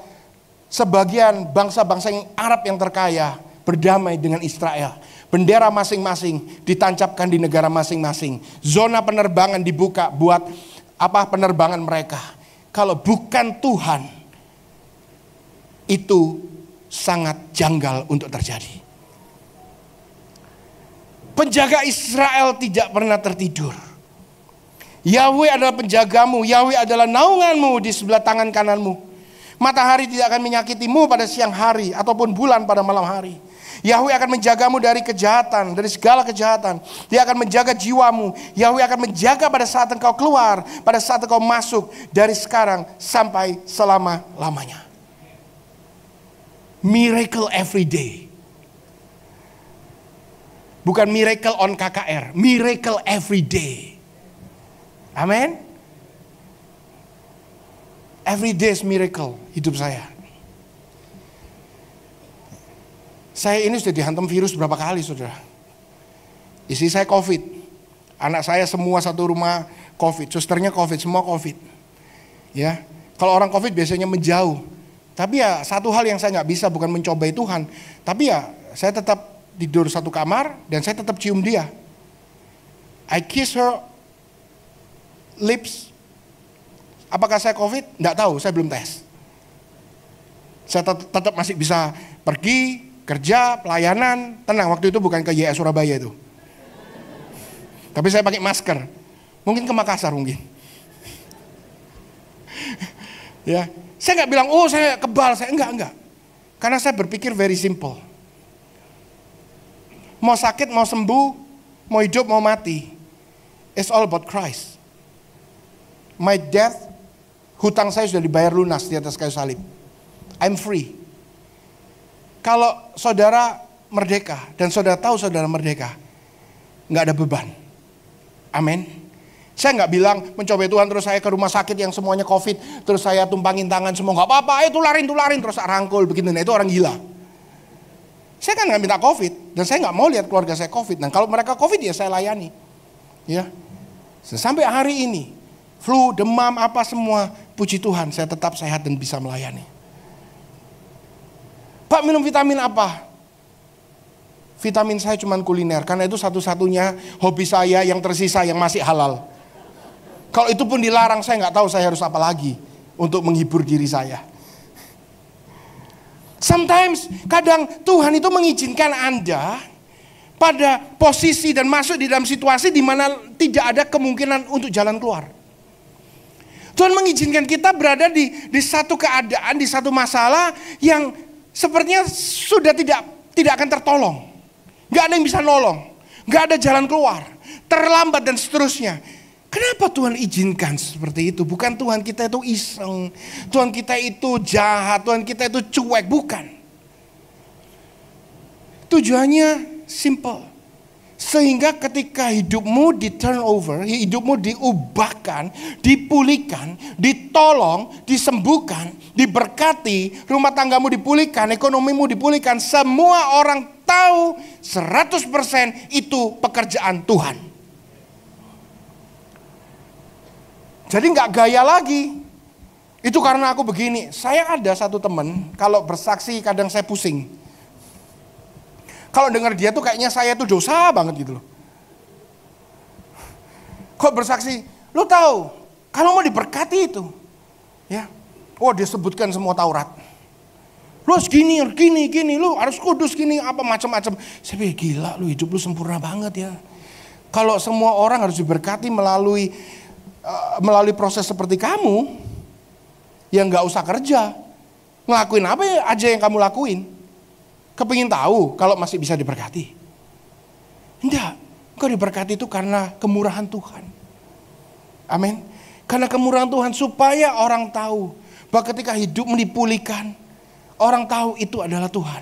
sebagian bangsa-bangsa yang Arab yang terkaya berdamai dengan Israel. Bendera masing-masing ditancapkan di negara masing-masing. Zona penerbangan dibuka buat penerbangan mereka. Kalau bukan Tuhan, itu sangat janggal untuk terjadi. Penjaga Israel tidak pernah tertidur. Yahweh adalah penjagamu, Yahweh adalah naunganmu di sebelah tangan kananmu. Matahari tidak akan menyakitimu pada siang hari ataupun bulan pada malam hari. Yahweh akan menjagamu dari kejahatan, dari segala kejahatan. Dia akan menjaga jiwamu. Yahweh akan menjaga pada saat engkau keluar, pada saat engkau masuk, dari sekarang sampai selama-lamanya. Miracle every day. Bukan miracle on KKR, miracle every day. Amin. Every day is miracle hidup saya. Saya ini sudah dihantam virus berapa kali, saudara. Istri saya COVID, anak saya semua satu rumah COVID, susternya COVID, semua COVID. Ya, kalau orang COVID biasanya menjauh. Tapi ya satu hal yang saya nggak bisa bukan mencobai Tuhan, tapi ya saya tetap tidur satu kamar dan saya tetap cium dia. I kiss her lips. Apakah saya COVID? Nggak tahu, saya belum tes. Saya tetap masih bisa pergi, kerja, pelayanan, tenang. Waktu itu bukan ke YS Surabaya itu. Tapi saya pakai masker. Mungkin ke Makassar mungkin. Ya, saya nggak bilang, oh saya kebal, saya enggak. Karena saya berpikir very simple. Mau sakit, mau sembuh, mau hidup, mau mati. It's all about Christ. My death, hutang saya sudah dibayar lunas di atas kayu salib. I'm free. Kalau saudara merdeka, dan saudara tahu saudara merdeka, nggak ada beban. Amin. Saya nggak bilang mencobai Tuhan terus saya ke rumah sakit yang semuanya COVID, terus saya tumpangin tangan semua, nggak apa-apa, ayo tularin, terus rangkul begitu. Nah, itu orang gila. Saya kan nggak minta COVID, dan saya nggak mau lihat keluarga saya COVID. Dan kalau mereka COVID ya saya layani. Ya, sampai hari ini, flu, demam, apa semua, puji Tuhan saya tetap sehat dan bisa melayani. Pak, minum vitamin apa? Vitamin saya cuma kuliner, karena itu satu-satunya hobi saya yang tersisa yang masih halal. Kalau itu pun dilarang, saya nggak tahu saya harus apa lagi untuk menghibur diri saya. Sometimes, kadang Tuhan itu mengizinkan Anda pada posisi dan masuk di dalam situasi di mana tidak ada kemungkinan untuk jalan keluar. Tuhan mengizinkan kita berada di satu keadaan, di satu masalah yang sepertinya sudah tidak akan tertolong. Gak ada yang bisa nolong, gak ada jalan keluar, terlambat dan seterusnya. Kenapa Tuhan izinkan seperti itu? Bukan Tuhan kita itu iseng, Tuhan kita itu jahat, Tuhan kita itu cuek, bukan. Tujuannya simple. Sehingga ketika hidupmu di turnover, hidupmu diubahkan, dipulihkan, ditolong, disembuhkan, diberkati, rumah tanggamu dipulihkan, ekonomimu dipulihkan, semua orang tahu 100% itu pekerjaan Tuhan. Jadi nggak gaya lagi. Itu karena aku begini. Saya ada satu teman, kalau bersaksi kadang saya pusing. Kalau dengar dia tuh kayaknya saya tuh dosa banget gitu loh. Kok bersaksi, lu tahu, kalau mau diberkati itu, ya, oh dia sebutkan semua Taurat. Lu harus gini, lu harus kudus gini, apa macam-macam. Saya pikir gila, lu hidup lu sempurna banget ya. Kalau semua orang harus diberkati melalui proses seperti kamu, ya nggak usah kerja, ngelakuin apa aja yang kamu lakuin. Kepingin tahu kalau masih bisa diberkati? Enggak, engkau diberkati itu karena kemurahan Tuhan. Amin. Karena kemurahan Tuhan supaya orang tahu bahwa ketika hidup dipulihkan, orang tahu itu adalah Tuhan.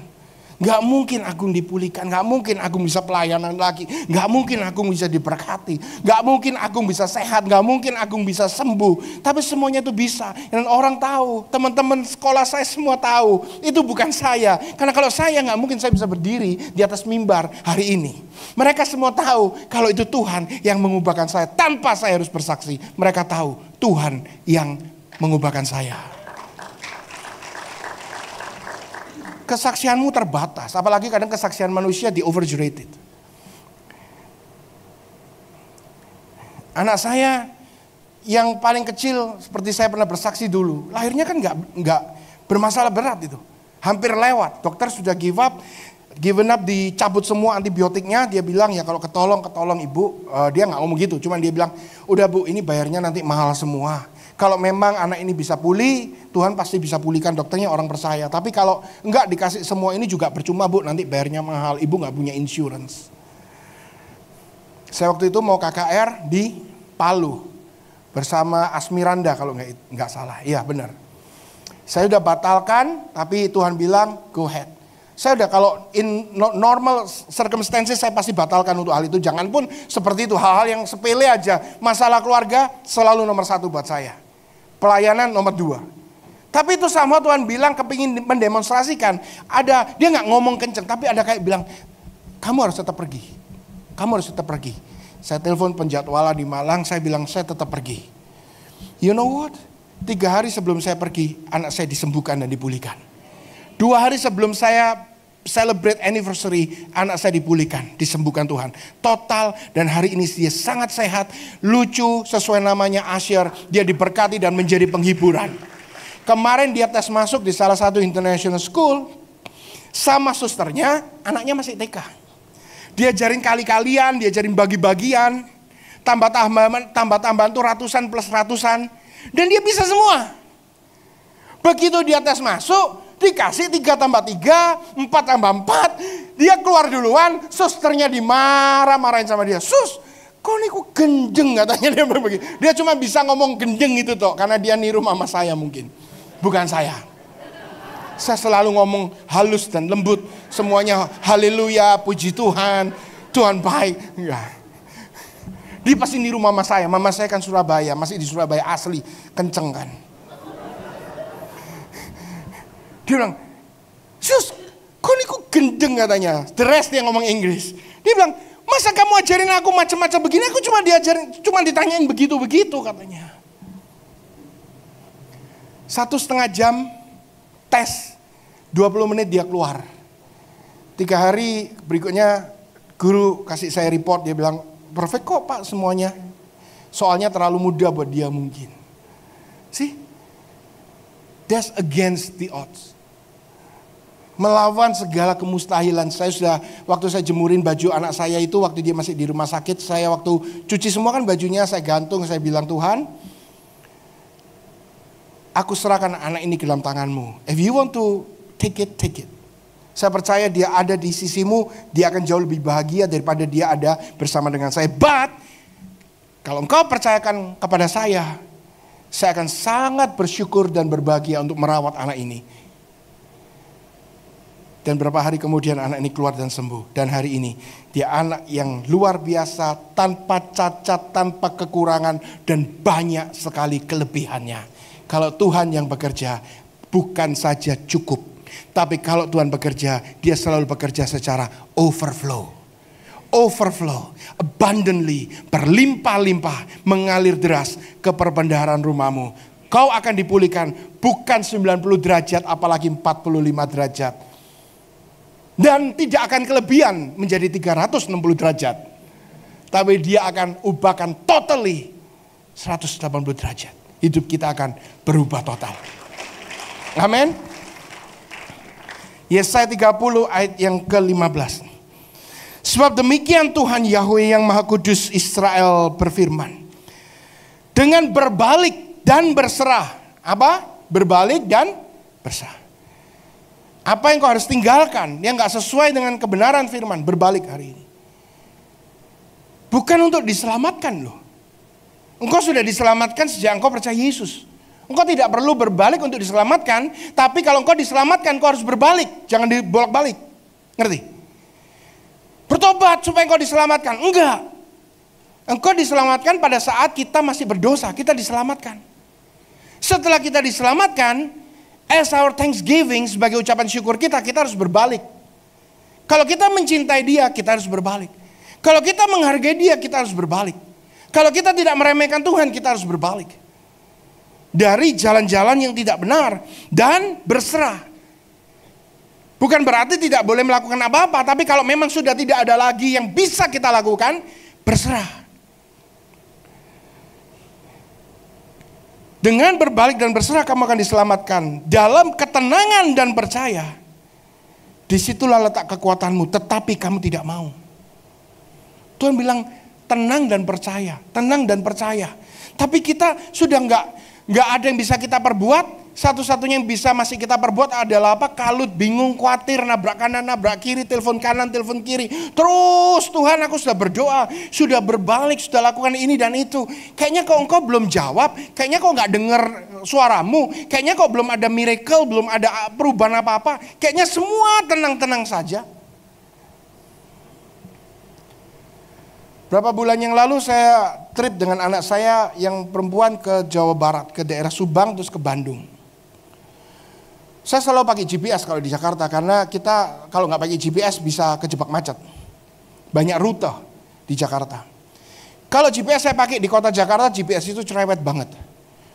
Gak mungkin Agung dipulihkan, gak mungkin Agung bisa pelayanan lagi, gak mungkin Agung bisa diberkati, gak mungkin Agung bisa sehat, gak mungkin Agung bisa sembuh. Tapi semuanya itu bisa. Dan orang tahu, teman-teman sekolah saya semua tahu, itu bukan saya. Karena kalau saya gak mungkin saya bisa berdiri di atas mimbar hari ini. Mereka semua tahu kalau itu Tuhan yang mengubahkan saya tanpa saya harus bersaksi. Mereka tahu Tuhan yang mengubahkan saya. Kesaksianmu terbatas, apalagi kadang kesaksian manusia di overrated. Anak saya yang paling kecil seperti saya pernah bersaksi dulu, lahirnya kan nggak bermasalah berat itu, hampir lewat. Dokter sudah given up, dicabut semua antibiotiknya. Dia bilang ya kalau ketolong ibu. Dia nggak ngomong gitu, cuman dia bilang udah bu, ini bayarnya nanti mahal semua. Kalau memang anak ini bisa pulih, Tuhan pasti bisa pulihkan, dokternya orang percaya. Tapi kalau enggak dikasih semua ini juga percuma bu, nanti bayarnya mahal, ibu nggak punya insurance. Saya waktu itu mau KKR di Palu bersama Asmiranda kalau nggak salah, iya benar. Saya udah batalkan, tapi Tuhan bilang go ahead. Saya udah kalau in normal circumstances saya pasti batalkan untuk hal itu. Jangan pun seperti itu, hal-hal yang sepele aja. Masalah keluarga selalu nomor 1 buat saya. Pelayanan nomor 2. Tapi itu sama Tuhan bilang kepingin mendemonstrasikan. Dia nggak ngomong kenceng, tapi ada kayak bilang, kamu harus tetap pergi. Kamu harus tetap pergi. Saya telepon penjadwalan di Malang, saya bilang saya tetap pergi. You know what? 3 hari sebelum saya pergi, anak saya disembuhkan dan dipulihkan. 2 hari sebelum saya celebrate anniversary, anak saya dipulihkan, disembuhkan Tuhan. Total, dan hari ini dia sangat sehat, lucu, sesuai namanya Asher. Dia diberkati dan menjadi penghiburan. Kemarin dia tes masuk di salah satu international school, sama susternya, anaknya masih TK. Diajarin kali-kalian, diajarin bagi-bagian, tambah-tambahan tuh ratusan plus ratusan, dan dia bisa semua. Begitu dia tes masuk, dikasih 3 tambah 3, 4 tambah 4. Dia keluar duluan, susternya dimarah-marahin sama dia. Sus, kok niku gendeng katanya dia begitu. Dia cuma bisa ngomong gendeng itu toh, karena dia niru mama saya mungkin. Bukan saya. Saya selalu ngomong halus dan lembut. Semuanya haleluya, puji Tuhan. Tuhan baik. Enggak. Dia pasti niru mama saya. Mama saya kan Surabaya, masih di Surabaya asli. Kenceng kan. Dia bilang, sus, kok niku gendeng katanya. The rest dia ngomong Inggris. Dia bilang, masa kamu ajarin aku macam-macam begini? Aku cuma ditanyain begitu-begitu katanya. 1,5 jam tes, 20 menit dia keluar. 3 hari berikutnya guru kasih saya report, dia bilang, perfect kok pak semuanya. Soalnya terlalu muda buat dia mungkin. See, that's against the odds. Melawan segala kemustahilan. Waktu saya jemurin baju anak saya itu, waktu dia masih di rumah sakit, saya waktu cuci semua kan bajunya saya gantung, saya bilang Tuhan, aku serahkan anak ini ke dalam tanganmu. If you want to take it, take it. Saya percaya dia ada di sisimu, dia akan jauh lebih bahagia daripada dia ada bersama dengan saya. But, kalau engkau percayakan kepada saya akan sangat bersyukur dan berbahagia untuk merawat anak ini. Dan beberapa hari kemudian anak ini keluar dan sembuh. Dan hari ini dia anak yang luar biasa, tanpa cacat, tanpa kekurangan, dan banyak sekali kelebihannya. Kalau Tuhan yang bekerja, bukan saja cukup, tapi kalau Tuhan bekerja, dia selalu bekerja secara overflow, abundantly, berlimpah-limpah, mengalir deras ke perbendaharaan rumahmu. Kau akan dipulihkan, bukan 90 derajat, apalagi 45 derajat. Dan tidak akan kelebihan menjadi 360 derajat. Tapi dia akan ubahkan totally 180 derajat. Hidup kita akan berubah total. Amin. Yesaya 30 ayat yang ke-15. Sebab demikian Tuhan Yahweh yang Maha Kudus Israel berfirman. Dengan berbalik dan berserah. Apa? Berbalik dan berserah. Apa yang kau harus tinggalkan yang gak sesuai dengan kebenaran firman, berbalik hari ini. Bukan untuk diselamatkan loh. Engkau sudah diselamatkan sejak engkau percaya Yesus. Engkau tidak perlu berbalik untuk diselamatkan, tapi kalau engkau diselamatkan engkau harus berbalik, jangan dibolak-balik. Ngerti? Bertobat supaya engkau diselamatkan. Enggak. Engkau diselamatkan pada saat kita masih berdosa, kita diselamatkan. Setelah kita diselamatkan, as our thanksgiving, sebagai ucapan syukur kita harus berbalik. Kalau kita mencintai dia, kita harus berbalik. Kalau kita menghargai dia, kita harus berbalik. Kalau kita tidak meremehkan Tuhan, kita harus berbalik. Dari jalan-jalan yang tidak benar dan berserah. Bukan berarti tidak boleh melakukan apa-apa, tapi kalau memang sudah tidak ada lagi yang bisa kita lakukan, berserah. Dengan berbalik dan berserah kamu akan diselamatkan. Dalam ketenangan dan percaya, disitulah letak kekuatanmu, tetapi kamu tidak mau. Tuhan bilang tenang dan percaya, tenang dan percaya. Tapi kita sudah nggak ada yang bisa kita perbuat. Satu-satunya yang bisa masih kita perbuat adalah apa? Kalut, bingung, khawatir, nabrak kanan, nabrak kiri, telepon kanan, telepon kiri. Terus Tuhan, aku sudah berdoa, sudah berbalik, sudah lakukan ini dan itu. Kayaknya kok engkau belum jawab, kayaknya kok nggak dengar suaramu, kayaknya kok belum ada miracle, belum ada perubahan apa-apa. Kayaknya semua tenang-tenang saja. Berapa bulan yang lalu saya trip dengan anak saya yang perempuan ke Jawa Barat, ke daerah Subang terus ke Bandung. Saya selalu pakai GPS kalau di Jakarta karena kita kalau nggak pakai GPS bisa kejebak macet. Banyak rute di Jakarta. Kalau GPS saya pakai di kota Jakarta, GPS itu cerewet banget.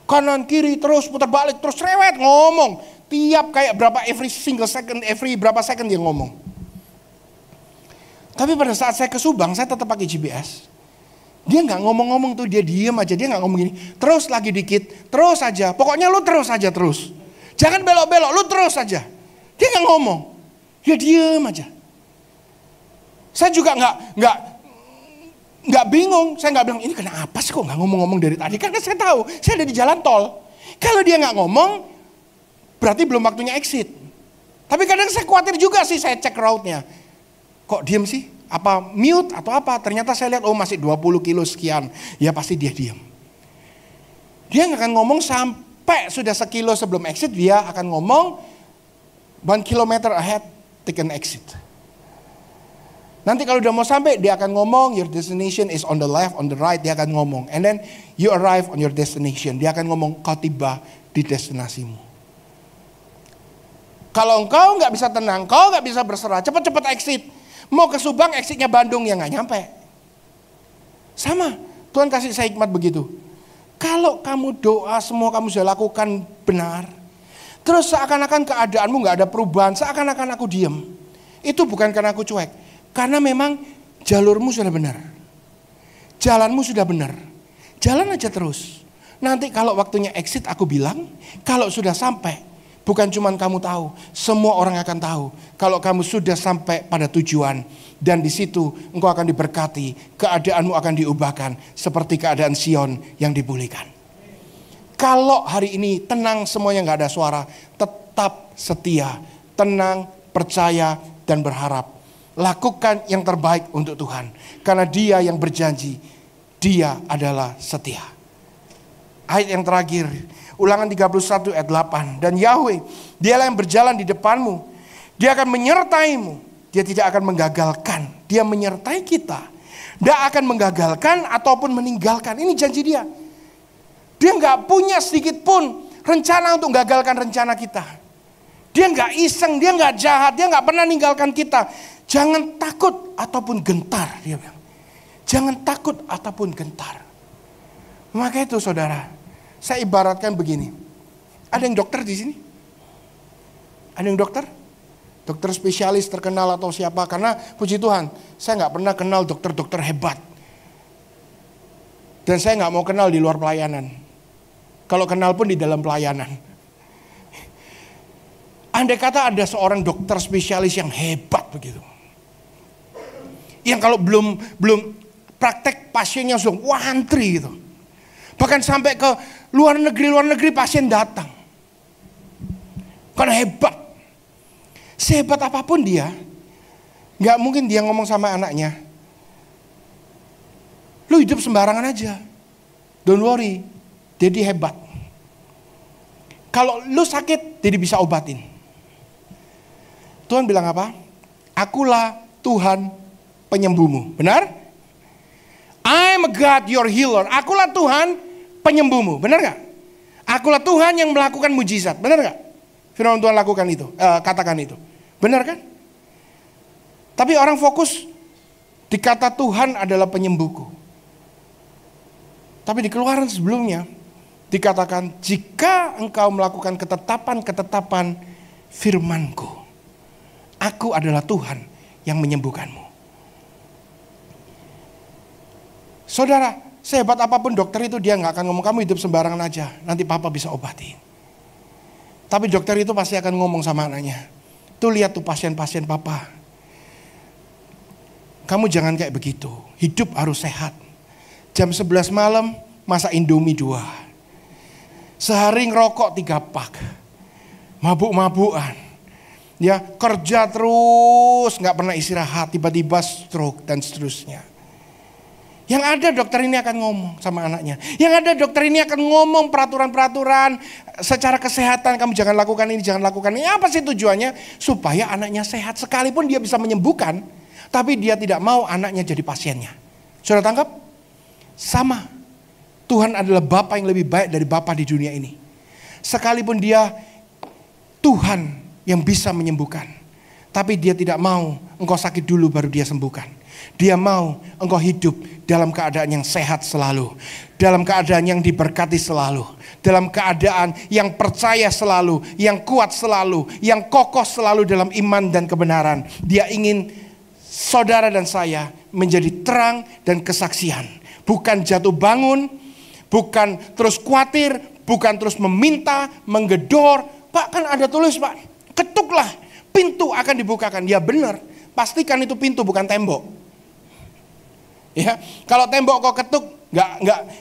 Kanan kiri terus putar balik terus cerewet ngomong. Tiap kayak berapa every single second, every berapa second dia ngomong. Tapi pada saat saya ke Subang, saya tetap pakai GPS. Dia nggak ngomong-ngomong tuh, dia diem aja, dia nggak ngomong gini. Terus lagi dikit, terus aja. Pokoknya lu terus aja terus. Jangan belok-belok, lu terus aja. Dia nggak ngomong, dia diem aja. Saya juga nggak bingung. Saya nggak bilang ini kenapa sih kok nggak ngomong-ngomong dari tadi? Karena saya tahu, saya ada di jalan tol. Kalau dia nggak ngomong, berarti belum waktunya exit. Tapi kadang saya khawatir juga sih, saya cek route-nya. Kok diem sih? Apa mute atau apa? Ternyata saya lihat masih 20 kilo sekian. Ya pasti dia diem. Dia nggak akan ngomong sampai sudah sekilo sebelum exit. Dia akan ngomong 1 kilometer ahead, take an exit. Nanti kalau udah mau sampai dia akan ngomong your destination is on the left, on the right. Dia akan ngomong. And then you arrive on your destination. Dia akan ngomong kau tiba di destinasimu. Kalau engkau nggak bisa tenang, kau nggak bisa berserah, cepat-cepat exit. Mau ke Subang, exitnya Bandung, ya nggak nyampe. Sama, Tuhan kasih saya hikmat begitu. Kalau kamu doa, semua kamu sudah lakukan benar. Terus seakan-akan keadaanmu nggak ada perubahan, seakan-akan aku diem. Itu bukan karena aku cuek. Karena memang jalurmu sudah benar. Jalanmu sudah benar. Jalan aja terus. Nanti kalau waktunya exit aku bilang, kalau sudah sampai. Bukan cuma kamu tahu, semua orang akan tahu kalau kamu sudah sampai pada tujuan. Dan di situ engkau akan diberkati, keadaanmu akan diubahkan seperti keadaan Sion yang dipulihkan. Kalau hari ini tenang semuanya gak ada suara, tetap setia, tenang, percaya dan berharap. Lakukan yang terbaik untuk Tuhan. Karena Dia yang berjanji, Dia adalah setia. Ayat yang terakhir, Ulangan 31 ayat 8. Dan Yahweh, dialah yang berjalan di depanmu. Dia akan menyertaimu. Dia tidak akan menggagalkan. Dia menyertai kita. Dia akan menggagalkan ataupun meninggalkan. Ini janji dia. Dia nggak punya sedikit pun rencana untuk menggagalkan rencana kita. Dia nggak iseng, dia nggak jahat, dia nggak pernah meninggalkan kita. Jangan takut ataupun gentar, dia bilang. Jangan takut ataupun gentar. Maka itu saudara, saya ibaratkan begini. Ada yang dokter di sini? Ada yang dokter? Dokter spesialis terkenal atau siapa? Karena puji Tuhan, saya nggak pernah kenal dokter-dokter hebat. Dan saya nggak mau kenal di luar pelayanan. Kalau kenal pun di dalam pelayanan. Andai kata ada seorang dokter spesialis yang hebat begitu. Yang kalau belum praktek pasiennya langsung antri gitu. Bahkan sampai ke luar negeri pasien datang. Karena hebat. Sehebat apapun dia, gak mungkin dia ngomong sama anaknya, lu hidup sembarangan aja. Don't worry, Daddy hebat. Kalau lu sakit, Daddy bisa obatin. Tuhan bilang apa? Akulah Tuhan penyembuhmu. Benar? I'm a God your healer. Akulah Tuhan penyembuhmu. Benar gak? Akulah Tuhan yang melakukan mujizat. Benar gak? Firman Tuhan lakukan itu, katakan itu. Benar kan? Tapi orang fokus di kata Tuhan adalah penyembuhku. Tapi di Keluaran sebelumnya dikatakan, jika engkau melakukan ketetapan-ketetapan firman-Ku, Aku adalah Tuhan yang menyembuhkanmu. Saudara, sehebat apapun dokter itu, dia gak akan ngomong kamu hidup sembarangan aja, nanti papa bisa obati. Tapi dokter itu pasti akan ngomong sama anaknya, tuh lihat tuh pasien-pasien papa, kamu jangan kayak begitu, hidup harus sehat. Jam 11 malam masak Indomie 2, sehari ngerokok 3 pak, mabuk-mabukan, ya kerja terus nggak pernah istirahat, tiba-tiba stroke dan seterusnya. Yang ada dokter ini akan ngomong sama anaknya. Yang ada dokter ini akan ngomong peraturan-peraturan secara kesehatan. Kamu jangan lakukan ini, jangan lakukan ini. Apa sih tujuannya? Supaya anaknya sehat. Sekalipun dia bisa menyembuhkan, tapi dia tidak mau anaknya jadi pasiennya. Sudah tangkap? Sama. Tuhan adalah Bapa yang lebih baik dari Bapa di dunia ini. Sekalipun dia Tuhan yang bisa menyembuhkan, tapi dia tidak mau engkau sakit dulu baru dia sembuhkan. Dia mau engkau hidup dalam keadaan yang sehat selalu, dalam keadaan yang diberkati selalu, dalam keadaan yang percaya selalu, yang kuat selalu, yang kokoh selalu dalam iman dan kebenaran. Dia ingin saudara dan saya menjadi terang dan kesaksian, bukan jatuh bangun, bukan terus khawatir, bukan terus meminta, menggedor. Pak, kan ada tulis Pak, ketuklah pintu akan dibukakan. Ya benar, pastikan itu pintu bukan tembok. Ya, kalau tembok kok ketuk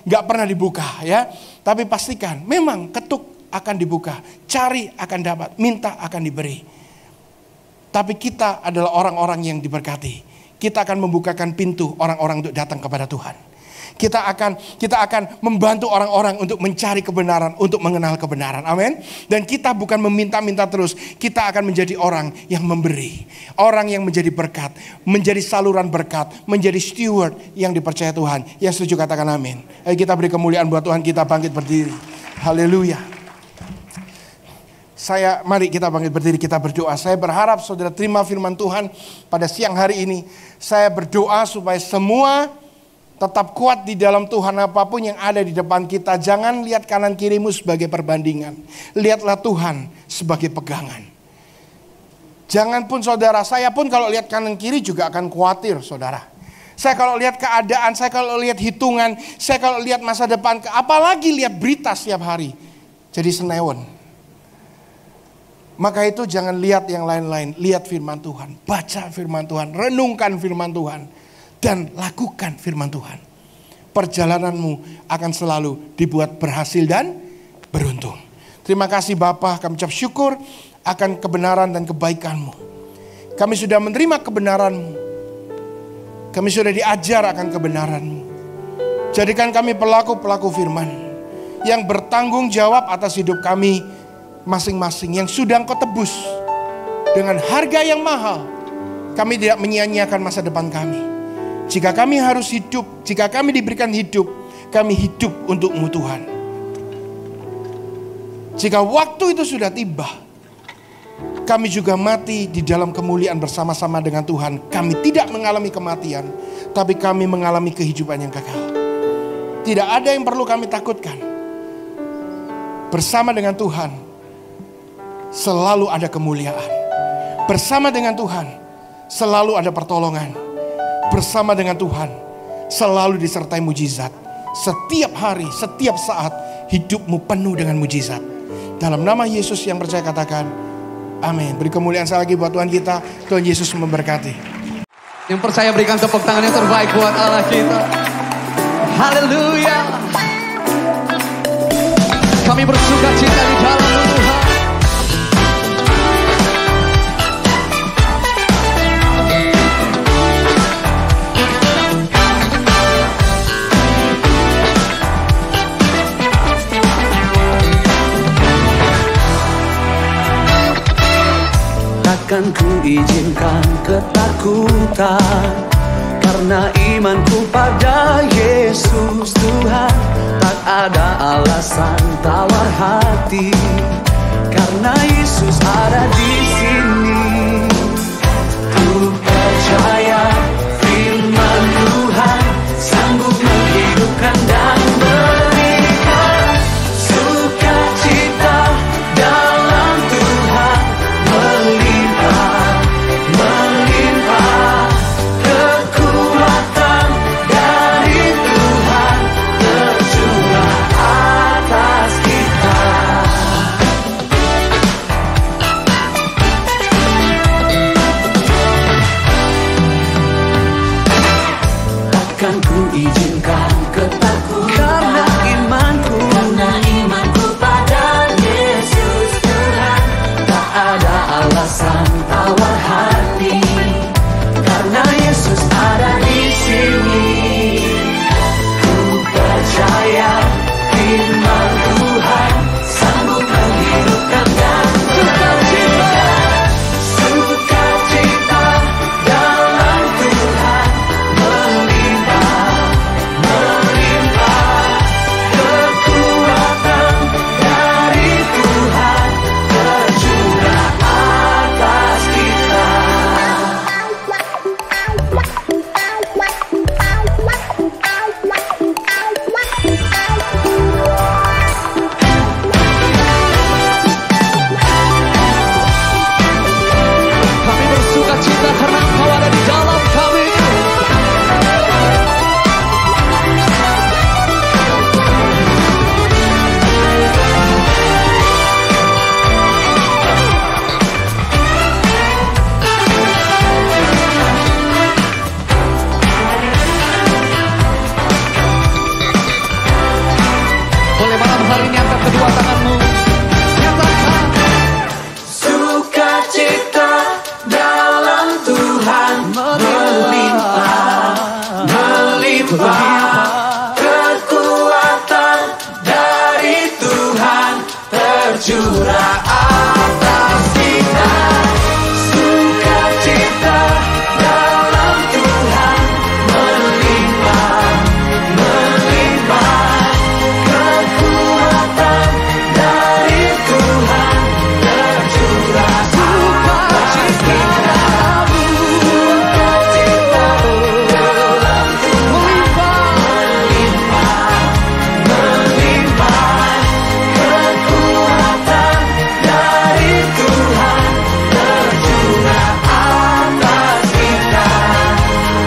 nggak pernah dibuka ya. Tapi pastikan memang ketuk akan dibuka, cari akan dapat, minta akan diberi. Tapi kita adalah orang-orang yang diberkati. Kita akan membukakan pintu orang-orang untuk datang kepada Tuhan. Kita akan membantu orang-orang untuk mencari kebenaran, untuk mengenal kebenaran. Amin. Dan kita bukan meminta-minta terus. Kita akan menjadi orang yang memberi. Orang yang menjadi berkat. Menjadi saluran berkat. Menjadi steward yang dipercaya Tuhan. Yang setuju katakan amin. Ayo kita beri kemuliaan buat Tuhan. Kita bangkit berdiri. Haleluya. Mari kita bangkit berdiri, kita berdoa. Saya berharap saudara terima firman Tuhan pada siang hari ini. Saya berdoa supaya semua tetap kuat di dalam Tuhan. Apapun yang ada di depan kita, jangan lihat kanan kirimu sebagai perbandingan. Lihatlah Tuhan sebagai pegangan. Jangan pun saudara, saya pun kalau lihat kanan kiri juga akan khawatir saudara. Saya kalau lihat keadaan, saya kalau lihat hitungan, saya kalau lihat masa depan, apalagi lihat berita setiap hari, jadi senewan. Maka itu jangan lihat yang lain-lain, lihat firman Tuhan, baca firman Tuhan, renungkan firman Tuhan. Dan lakukan firman Tuhan. Perjalananmu akan selalu dibuat berhasil dan beruntung. Terima kasih Bapa, kami ucap syukur akan kebenaran dan kebaikan-Mu. Kami sudah menerima kebenaran-Mu. Kami sudah diajar akan kebenaran-Mu. Jadikan kami pelaku-pelaku firman yang bertanggung jawab atas hidup kami masing-masing, yang sudah Engkau tebus dengan harga yang mahal. Kami tidak menyia-nyiakan masa depan kami. Jika kami harus hidup, jika kami diberikan hidup, kami hidup untuk-Mu Tuhan. Jika waktu itu sudah tiba, kami juga mati di dalam kemuliaan bersama-sama dengan Tuhan. Kami tidak mengalami kematian, tapi kami mengalami kehidupan yang kekal. Tidak ada yang perlu kami takutkan. Bersama dengan Tuhan selalu ada kemuliaan. Bersama dengan Tuhan selalu ada pertolongan. Bersama dengan Tuhan selalu disertai mujizat. Setiap hari, setiap saat hidupmu penuh dengan mujizat. Dalam nama Yesus yang percaya katakan amin. Beri kemuliaan sekali lagi buat Tuhan kita. Tuhan Yesus memberkati. Yang percaya berikan tepuk tangan yang terbaik buat Allah kita. Haleluya. Kami bersuka cita di dalam Tuhan. Takkan ku izinkan ketakutan, karena imanku pada Yesus Tuhan. Tak ada alasan tawar hati, karena Yesus ada di sini. Ku percaya firman Tuhan sanggup menghidupkan dan berikan sukacita dalam Tuhan, melimpah, melimpah kekuatan dari Tuhan tercurah atas kita. Takkan ku izinkan ketakutan, karena imanku pada Yesus Tuhan. Tak ada alasan tawar hati, karena Yesus ada di sini. Ku percaya firman Tuhan sanggup menghidupkan dan berikan sukacita dalam Tuhan, melimpah, melimpah kekuatan dari Tuhan tercurah atas kita. Kami bersuka cita karena Engkau ada di dalam kami. Boleh malam hari ini angkat kedua tanganmu, nyatakan Sukacita dalam Tuhan melimpah, melimpah kekuatan dari Tuhan tercurah atas kita. Sukacita dalam Tuhan melimpah, melimpah kekuatan dari Tuhan tercurah atas kita. Sukacita dalam Tuhan melimpah, melimpah kekuatan dari Tuhan tercurah atas kita,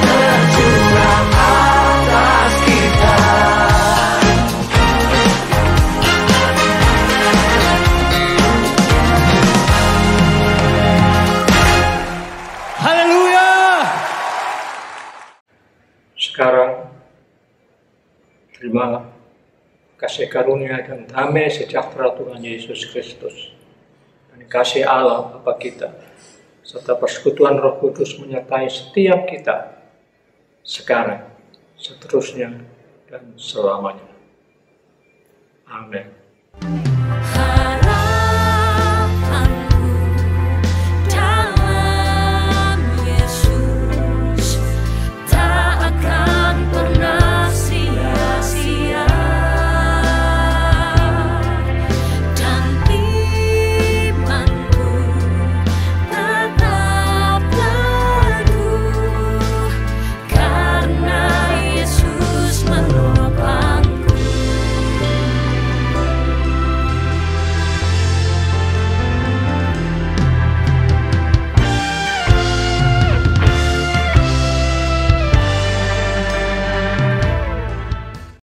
tercurah atas kita. haleluya. Sekarang terimalah kasih karunia dan damai sejahtera Tuhan Yesus Kristus dan kasih Allah Bapa kita serta persekutuan Roh Kudus menyertai setiap kita sekarang, seterusnya dan selamanya. Amin.